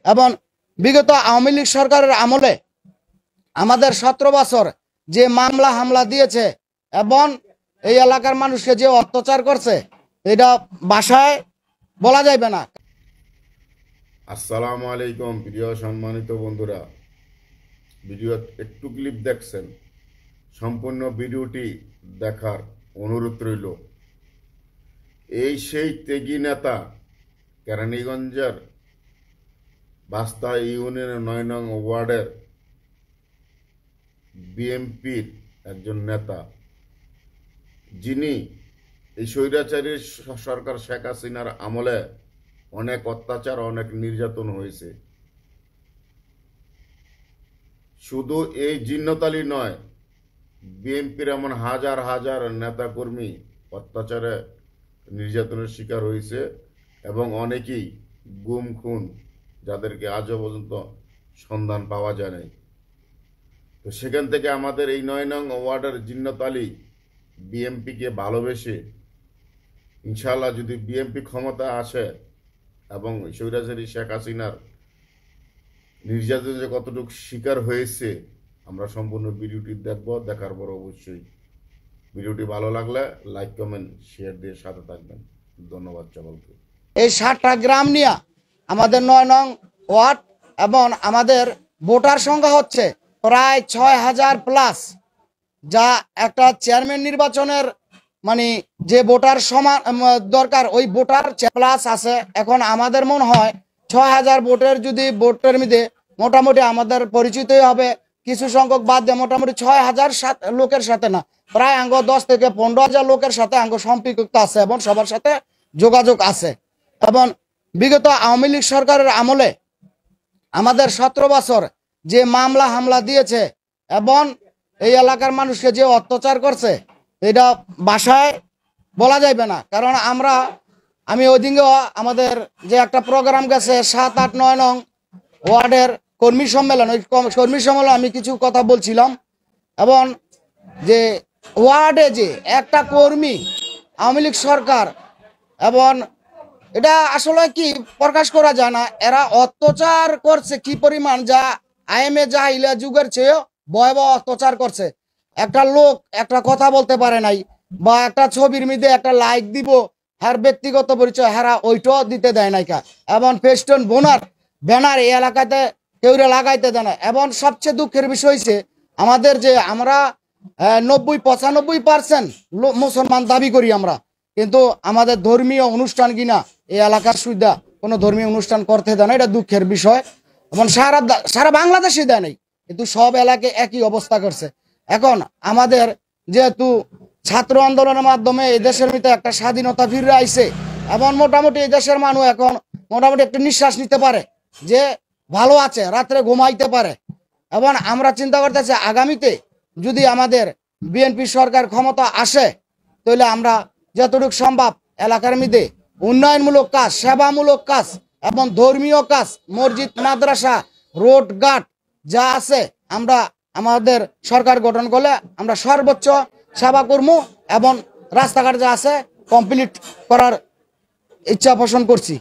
এবং বিগত আওয়ামী লীগ সরকারের আমলে আমাদের 17 বছর যে মামলা হামলা দিয়েছে এবং এই এলাকার মানুষকে যে অত্যাচার করছে এটা ভাষায় বলা যাবে না। আসসালামু আলাইকুম প্রিয় সম্মানিত বন্ধুরা, ভিডিও একটু ক্লিপ দেখছেন, সম্পূর্ণ ভিডিওটি দেখার অনুরোধ রইল। এই সেই ত্যাগী নেতা, কেরানীগঞ্জের বাস্তা ইউনিয়নের 9 নং ওয়ার্ডের বিএনপির একজন নেতা, যিনি এই স্বৈরাচারী সরকার শেখ হাসিনার আমলে অনেক অত্যাচার, অনেক নির্যাতন হয়েছে। শুধু এই জিন্নতালি নয়, বিএনপির এমন হাজার হাজার নেতাকর্মী অত্যাচারে নির্যাতনের শিকার হয়েছে এবং অনেকেই গুম খুন, যাদেরকে আজও পর্যন্ত সন্ধান পাওয়া যায় নাই। তো সেখান থেকে আমাদের এই 9 নং ওয়ার্ডের জিন্নতালি বিএনপিকে ভালোবেসে, ইনশাআল্লাহ যদি বিএনপি ক্ষমতা আসে এবং স্বৈরাচারী শেখ হাসিনার নির্যাতন যে কতটুকু শিকার হয়েছে, আমরা সম্পূর্ণ ভিডিওটি দেখব। দেখার পর অবশ্যই ভিডিওটি ভালো লাগলে লাইক, কমেন্ট, শেয়ার দিয়ে সাথে থাকবেন। ধন্যবাদ সকলকে। এই 7টা গ্রাম নিয়ে আমাদের 9 নং ওয়ার্ড এবং আমাদের ভোটার সংখ্যা হচ্ছে প্রায় 6000 প্লাস, যা একটা চেয়ারম্যান নির্বাচনের মানে যে ভোটার সমান দরকার ওই ভোটার প্লাস আছে। এখন আমাদের মনে হয় 6000 ভোটের যদি ভোটের মধ্যে মোটামুটি আমাদের পরিচিতই হবে, কিছু সংখ্যক বাদ দিয়ে মোটামুটি 6000 লোকের সাথে না, প্রায় আঙ্গ 10 থেকে 15,000 লোকের সাথে আঙ্গ সম্পৃক্ত আছে এবং সবার সাথে যোগাযোগ আছে। এবং বিগত আওয়ামী লীগ সরকারের আমলে আমাদের 17 বছর যে মামলা হামলা দিয়েছে এবং এই এলাকার মানুষকে যে অত্যাচার করছে এটা ভাষায় বলা যাবে না। কারণ আমি ওই দিনও আমাদের যে একটা প্রোগ্রাম গেছে 7, 8, 9 নং ওয়ার্ডের কর্মী সম্মেলন, ওই কর্মী সম্মেলন আমি কিছু কথা বলছিলাম। এবং যে ওয়ার্ডে যে একটা কর্মী আওয়ামী লীগ সরকার, এবং এটা আসলে কি প্রকাশ করা যায় না, এরা অত্যাচার করছে কি পরিমাণ, যা আইএমএ জাহিলিয়া যুগের চেয়েও ভয়াবহ অত্যাচার করছে। একটা লোক একটা কথা বলতে পারে নাই, বা একটা ছবির মধ্যে একটা লাইক দিব, হ্যার ব্যক্তিগত পরিচয় হেরা ওইটাও দিতে দেয় নাই কা। এবং ফেস্টন ব্যানার এই এলাকাতে কেউ লাগাইতে দেয় না। এবং সবচেয়ে দুঃখের বিষয় হচ্ছে আমাদের যে আমরা 90-95% মুসলমান দাবি করি আমরা, কিন্তু আমাদের ধর্মীয় অনুষ্ঠান কিনা এই এলাকার সুবিধা কোনো ধর্মীয় অনুষ্ঠান করতে দেয় না, এটা দুঃখের বিষয়। এবং সারা বাংলাদেশে দেয় নাই, কিন্তু সব এলাকায় একই অবস্থা করছে। এখন আমাদের যেহেতু ছাত্র আন্দোলনের মাধ্যমে এই দেশের ভিতরে একটা স্বাধীনতা ফিরে আইছে এবং মোটামুটি এই দেশের মানুষ এখন মোটামুটি একটু নিঃশ্বাস নিতে পারে, যে ভালো আছে, রাত্রে ঘুমাইতে পারে। এবং আমরা চিন্তা করতেছি আগামীতে যদি আমাদের বিএনপি সরকার ক্ষমতা আসে, তাহলে আমরা যতটুকু সম্ভব এলাকার মধ্যে উন্নয়নমূলক কাজ, সেবামূলক কাজ এবং ধর্মীয় কাজ, মসজিদ, মাদ্রাসা, রোড ঘাট যা আছে, আমরা আমাদের সরকার গঠন করলে আমরা সর্বোচ্চ সেবা করবো এবং রাস্তাঘাট যা আছে কমপ্লিট করার ইচ্ছা পোষণ করছি।